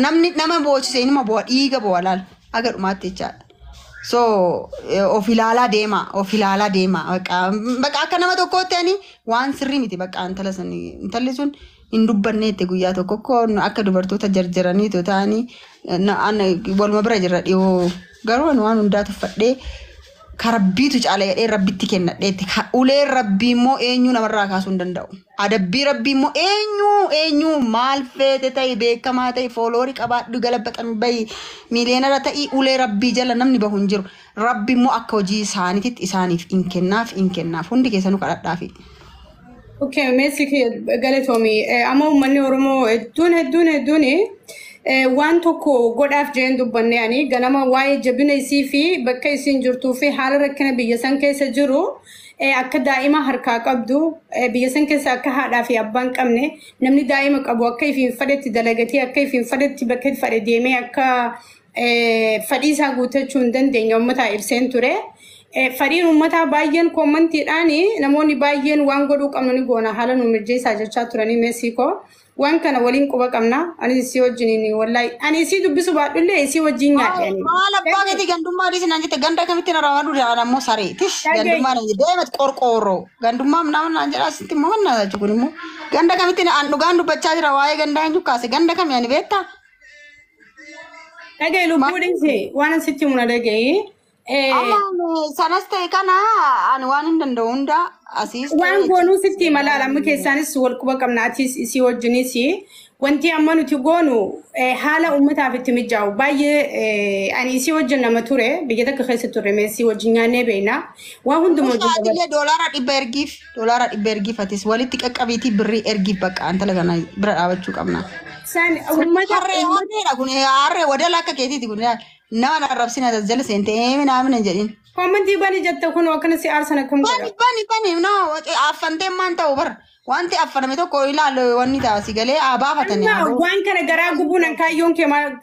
namni nama boochise inuma boo dhiiga boolal agadhumaatti jechaadha. So of ilaalaa deema baqa akka nama tokkootti ani waan sirrii miti baqa intalli sun hin dubbanneetti guyyaa tokko akka dubartoota jarjaranii ta'anii waluma bira jirra dhiyoo garuu waan hundaa tuffadhee karabbiitu caala jedhee rabbitti kennadheetti ulee rabbii immoo eenyu namarraa kaasuu hin danda'u. Adabbii rabbii immoo eenyu maal feete ta'e beekamaa ta'e fooloorii qabaadhu galabaxamii bayi miiliyoonara ta'e ulee rabbii jala namni bahu hin jiru. Rabbi immoo akka hojii isaaniititti isaaniif hin kennaaf hundi keessanuu kadhadhaafi. Okay, merci galatoomii. Amma uummanni Oromoo hedduun waan tokko godhaaf jeen dubbanne ani ganama waa'ee jabina isii fi bakka isiin jirtuu fi haala rakkina biyya san keessa jiru akka daa'ima harkaa qabdu biyya san keessa akka haadhaa fi abbaan qabne namni daa'ima qabu akka ifiin fadhetti dalagatee akka ifiin fadhetti bakka fadhe deemee akka fadhii isaa guutachuu hin dandeenye uummataa ibseen ture. Fadhiin uummataa baay'een koomantiidhaan namoonni baay'een waan godhuu qabnu ni goona haala nu mirjeessaa jechaa turanii meesiikoo. Waan kana waliin quba qabna ani isii wajjin wallahi ani isii dubbisu baadhullee isii wajjin nyaadhe ani maal abbaa gati gandummaa dhiisi naan jette ganda kamitti na rawaadu ammoo sareetish gandummaa naan jette deemet qorqoorroo gandummaa naan naan jedha asitti immoo wanna tachu kun immoo ganda kamitti an dhugaan dubbachaa jira waa'ee gandaa hin jukkaase ganda kami ani beektaa dhagaye lubbuudhiisi waan asitti muna dhagaye sanas ta'e kana ani waan hin danda'u hunda asiis waan goonuu sitti malaala amma keessaanis wal quba qabnaatis isii wajjinis wanti amma nuti goonu haala uummataaf itti mijaa'u baay'ee ani isii wajjin nama ture biyya takka keessa turre meesii wajjin nyaannee beekna waan hundumaa wajjin doolaara 100 ergiif atis walitti qaqqabiitii birrii ergiif bakka antala kana bira dhaabachuu qabna. San uummata harreedha kun harree wadala akka keetiiti kun nama arrabsina jala seentee naamina jedhin. Komantii bani jette kun akkana si aarsan akkam godha. Bani no affantee maan ta'u bar wanti affaname tokko ilaalu wanni taasi galee abaafatanii. Waan kana garaa gubuun kaayyoon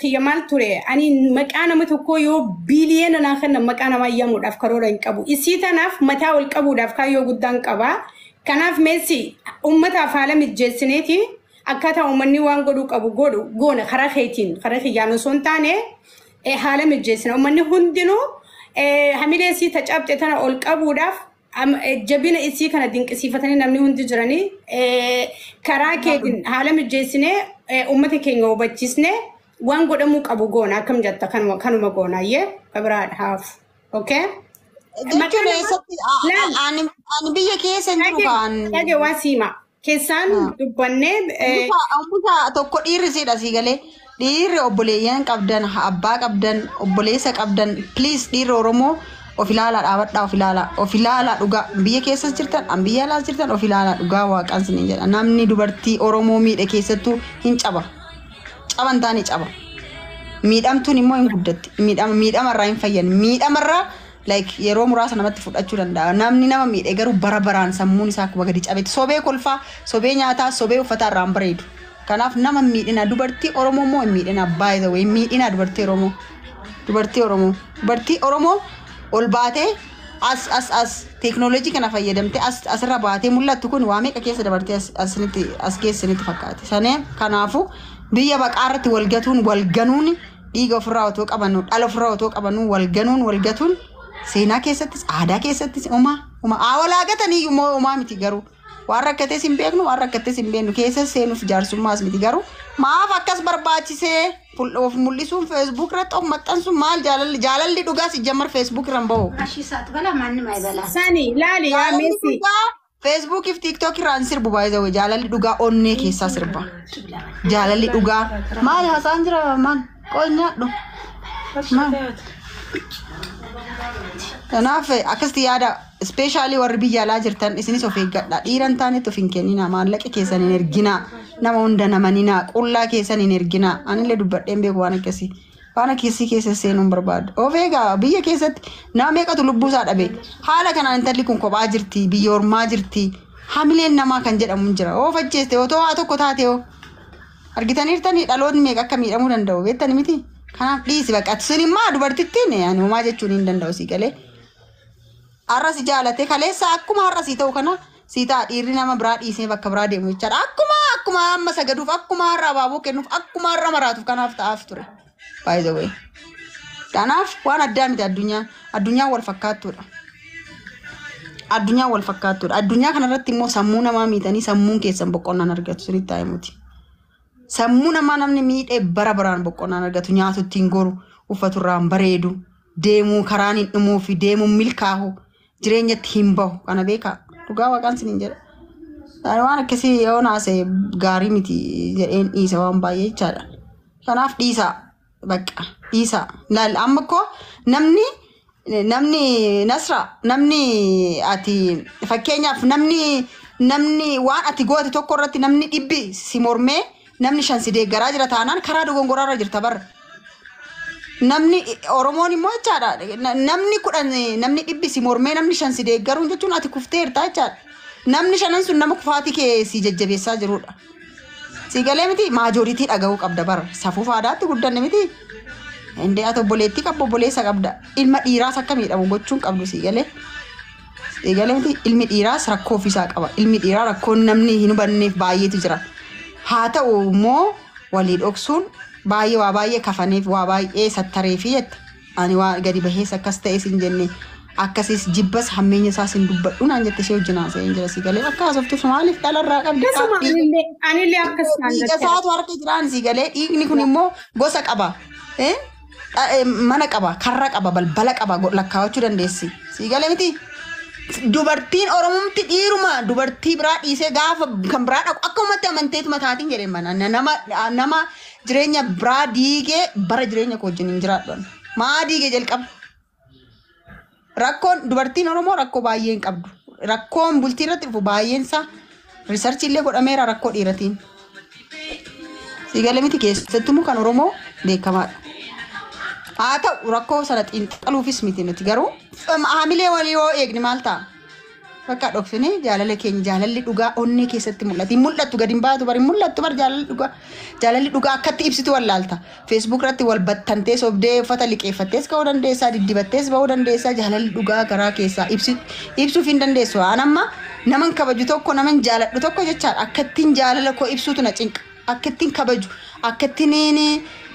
kiyya maal ture ani maqaa nama tokko yoo biiliyeena naa kenna maqaa nama iyyamuudhaaf karoora hin qabu. Isii tanaaf mataa ol qabuudhaaf kaayyoo guddaan qaba. Kanaaf meessi uummataaf haala mijeessineeti akkaataa uummanni waan godhuu qabu goona karaa keetiin karaa kiyyaan osoo hin taane haala mijeessina uummanni hundinuu hamilee isii tacaabte tana ol qabuudhaaf jabina isii kana dinqisiifatanii namni hundi jiranii karaa keetiin haala mijeessinee uummata keenya hubachiisnee waan godhamuu qabu goona akkam jetta kanuma goonaayyee kabiraadha haaf okay. Ani biyya keessa hin jiru kan dhage waa siima keessaan dubbannee tokko dhiirrisidha sii galee. Dhiirri obboleeyyan qabdan abbaa qabdan obboleessa qabdan please dhiirri Oromoo of ilaalaa dhaabadhaa of ilaalaa dhugaa biyya keessas jirtan an biyya alaas jirtan of ilaalaa dhugaa waaqaan siniin jedha namni dubartii Oromoo miidhe keessattuu hin caban taane caba miidhamtuun immoo hin guddatti miidhamarraa hin fayyan miidhamarraa like yeroo muraasa namatti fudhachuu danda'a namni nama miidhe garuu bara baraan sammuun isaa akkuma gadi cabeeti sobee kolfaa sobee nyaataa sobee uffataa irraa hin bareedu. Kanaaf nama miidhina dubartii Oromoo moo miidhina by the way miidhina dubartii Oromoo ol baatee as teknooloojii kana fayyadamtee asirra baatee mul'attu kun waa meeqa keessa dabartee as keessanitti fakkaate. Sanee kanaafu biyya baqaarratti walganuun dhiiga ofirraa otoo qabannu dhala ofirraa otoo qabannu walgatuun seenaa keessattis aadaa keessattis walaa gatanii uumaa miti garuu. Waan rakkatees hin beeknu waan rakkatees hin beeknu keessa seenuuf jaarsummaas miti garuu maaf akkas barbaachisee of mul'isuun feesbuuk irratti of maxxansuun maal jaalalli dhugaa si jammar feesbuuk irraan bahu. Ashiisaat bala manni maa ibala. Sani laali yaa meessi. Feesbuukiif tiiktook irraan sirbu baay'ee jaalalli dhugaa onnee keessaa sirba. Jaalalli dhugaa maal haasaan jira maan qoonyaadhu. Kanaaf akkasitti yaada ispeeshaalii warri biyya alaa jirtan isinis of eeggadha dhiiran taanetti of hin kennina maallaqa keessan hin ergina nama hunda namanina qullaa keessan hin ergina anillee dubbadheen beeku waan akkasii keessa seenuun barbaadu of eegaa biyya keessatti nama meeqatu lubbuusaa dhabe haala kanaan intalli kun kophaa jirti biyya ormaa jirti hamileen namaa kan jedhamu jira of ajjeeste otoo haa tokko taate argitaniirtanii dhaloonni meeqa akka miidhamuu danda'u beektani miti kanaaf dhiisi bakka sun immoo dubartittiin ani homaa jechuun hin danda'u sii galee. Arrasi jaalate kaleessa akkuma arrasii ta'u kana siitaa dhiirri nama biraa dhiisee bakka biraa deemu jechaadha. akkuma amma sagaduuf akkuma har'a abaaboo kennuuf akkuma har'a maraatuuf kanaaf ta'aaf ture by the way kanaaf waan addaa miti addunyaan wal fakkaattuudha addunyaa wal fakkaattuudha addunyaa kanarratti immoo sammuu namaa miitanii sammuun keessan boqonnaan argatu sinitti taa'imuti sammuu namaa namni miidhee bara baraan boqonnaan argatu nyaatu ittiin goru uffaturraan bareedu deemuu karaan hin dhumuu fi deemuun milkaa'u jireenyatti hin bahu kana beekaa dhugaa waaqaan siniin jedha waan akkasii yoo naase gaarii miti jedheen dhiisa waan baay'ee jechaadha kanaaf dhiisaa bakka dhiisaa laal amma koo namni nasra namni ati fakkeenyaaf namni waan ati goote tokko irratti namni dhibbi si mormee namni 5 si deeggaraa jira taanaan karaa dogongoraarra jirta barra namni Oromoon immoo jechaadha namni 10 namni dhibbi si mormee namni 5 si deeggaruun jechuun ati kufteerta jechaadha namni 5 sun nama kufaatii kee si jajjabeessaa jirudha si galee miti maajoritii dhaga'uu qabda barra safuu faadaatti guddanne miti Inde ato boleetti qabbo boleessa qabda ilma dhiiraas akka miidhamu gochuun qabdu si galee miti ilmi dhiiraas rakkoo ofiisaa qaba ilmi dhiiraa rakkoon namni hin hubanneef baay'eetu jira haa ta'u immoo walii dhoksuun waa baay'ee kafaneef waa baay'ee sattareefi jetta ani waa gadi bahees akkas ta'e sin jenne akkasis jibbas hammeenya isaas hin dubbadhu naan jette ishee wajjin haasa'een jira si galee akka haasoftuuf maaliif dhalarraa qabdi anillee akkas isaatu harka jiraan si galee dhiigni kun immoo gosa qaba mana qaba karra qaba balbala qaba lakkaawachuu dandeessi si galee miti dubartiin oromumti dhiiruma dubartii biraa dhiisee gaafa kan biraa dhaqu akkumatti amanteetuma taatiin jedheen mana nama jireenya biraa diigee bara jireenya koo wajjin hin jiraadhu maa diigee jalqaba rakkoon dubartiin oromoo rakkoo baay'ee hin qabdu rakkoon bultii irratti dhufu baay'een isaa riisarchii illee godhameera rakkoo dhiiratiin si galee miti keessattuu kan oromoo beekamaadha haa ta'u rakkoo sana xiinxaluufis miti nuti garuu haamilee walii yoo eegni maal ta'a bakka dhoksinee jaalala keenya jaalalli dhugaa onnee keessatti mul'atu gadi hin baatu bari mul'attu bar jaalalli dhugaa akkatti ibsitu wallaalta feesbuuk irratti wal battantee sobdee uffata liqeeffattees ka'uu dandeessaa diddibattees ba'uu dandeessaa jaalalli dhugaa garaa keessaa ibsuuf hin dandeessu waan amma naman kabaju tokko naman jaaladhu tokko jechaadha akkattiin jaalala koo ibsuutu na cinqa akkattiin kabaju akkattiin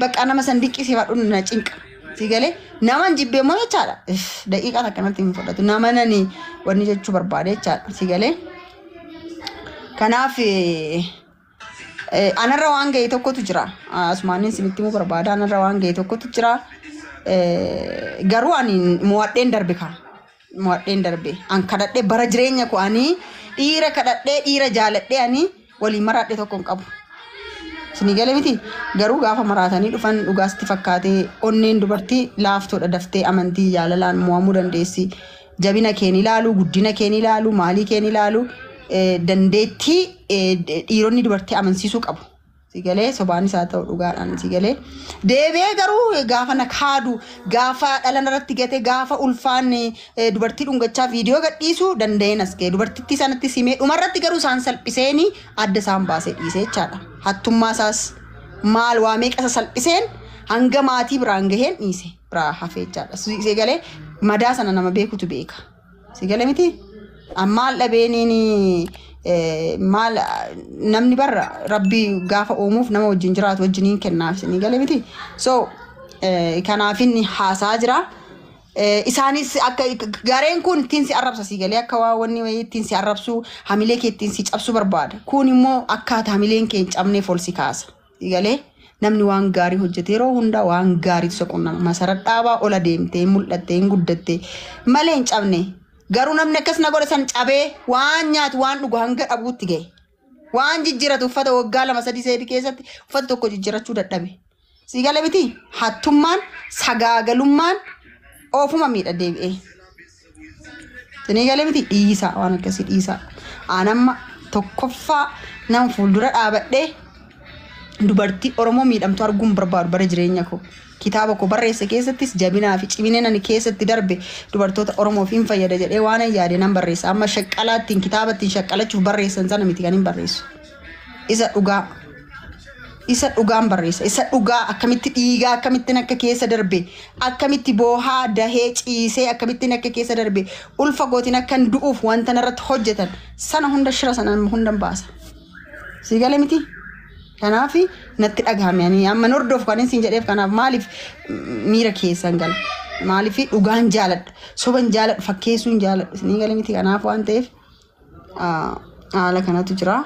bakka nama san dinqisiifadhu na cinqa si galee naman jibbee moo jechaadha daqiiqaa akkanatti hin fudhatu nama nani wanni jechuu barbaade jechaadha si galee kanaaf anarra waan ga'e tokkotu jira asumaaniin sinitti himuu barbaada anarra waan ga'e tokkotu jira garuu ani mo'adheen darbe an kadhadhee bara jireenya koo ani dhiira kadhadhee dhiira jaaladhee ani waliin maraadhee tokko hin qabu sini galee miti garuu gaafa maraatanii dhufan dhugaasti fakkaatee onneen dubartii laaftoodha daftee amantii jaalalaan mo'amuu dandeessi jabina keen ilaalu guddina keen ilaalu maalii keen ilaalu dandeettii dhiironni dubartii amansiisuu qabu si galee sobaan isaa ta'u dhugaadhaan si galee deebee garuu gaafa na kaadu gaafa dhalan irratti gate gaafa ulfaan dubartii dhungachaa viidiyoo gadhiisu danda'een as ga'e dubartittii sanatti simee dhumarratti garuu isaan salphiseeni adda isaan baasee dhiisee jechaadha hattummaa isaas maal waa meeqa salphiseen hanga maatii biraan gaheen dhiise biraa hafee jechaadha si galee madaa sana nama beekutu beeka si galee miti ammaal dhabeeniin maal namni barra rabbi gaafa uumuuf nama wajjin jiraatu wajjiniin kennaaf ni galee miti so kanaaf inni haasaa jira isaanis akka gareen kun ittiin si arrabsa si galee akka waa wanni wayii ittiin si arrabsu hamilee kee ittiin si cabsu barbaada kun immoo akkaataa hamileen kee hin cabneef ol si kaasa si galee namni waan gaarii hojjete yeroo hunda waan gaarii soqonnaa masara dhaabaa ola deemtee mul'attee hin guddattee malee hin cabne garuu namni akkas na godhe san cabee waan nyaatu waan dhugu hanga dhabuutti ga'e waan jijjiiratu uffata waggaa 2-3 keessatti uffata tokko jijjiirachuu dadhabe si galee miti hattummaan sagaagalummaan oofuma miidha deebi'ee si galee miti dhiisaa waan akkasii dhiisaa aanamma tokkoffaa nama fuuldura dhaabadhee dubartii Oromoo miidhamtu arguun barbaadu bara jireenya koo kitaaba koo barreesse keessattis jabinaa fi cimineen ani keessatti darbe dubartoota Oromoof hin fayyada jedhee waan yaade nan barreessa amma shaqqalaattiin kitaabatti shaqqalachuuf barreessan sana miti kan hin barreessu isa dhugaan barreessa isa dhugaa akkamitti dhiigaa akkamittiin akka keessa darbe akkamitti boohaa dahee ciisee akkamittiin akka keessa darbe ulfa gootiin akka du'uuf wanta narratti hojjetan sana hunda shira sana hundan baasa سيقال متي أنا في نتأجهم يعني أما نردف كانين سنجريف كنا مالف ميرا كيسان قال مالفي وجان جالد سوبن جالد فكيسون جالد سنيقال متي أنا فوان تيف على كنا تجرا